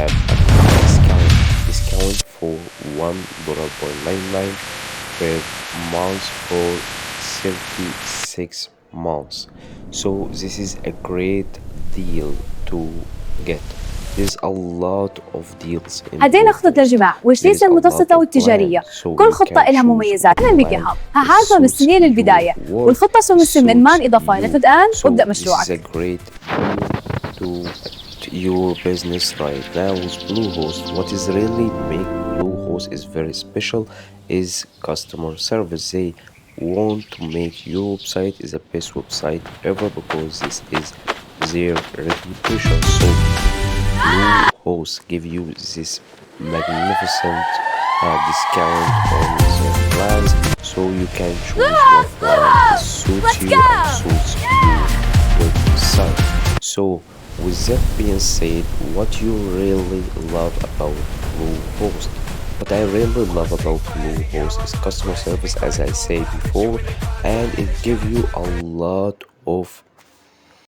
have a discount for $1.99 per month for 36 months. So this is a great deal to get. There's a lot of deals in هدينا خطة Bluehost. للجماع There والشيسة is a lot المتوسطة of والتجارية. plans, so كل you خطة can لها choose مميزات. what أنا plan بقيها هعرفها suits مستنية your للبداية work, والخطة سمسم من مان suits إضافة you. لتبدأن So وابدأ this is a مشروعك. great deal to your business right now with Bluehost. What is really make Bluehost is very special is customer service. They want to make your website is the best website ever because this is their reputation. So Bluehost give you this magnificent discount on their plans, so you can choose what plan suits you and suits your website. So with that being said, what you really love about Bluehost? What I really love about Bluehost is customer service, as I said before, and it gives you a lot of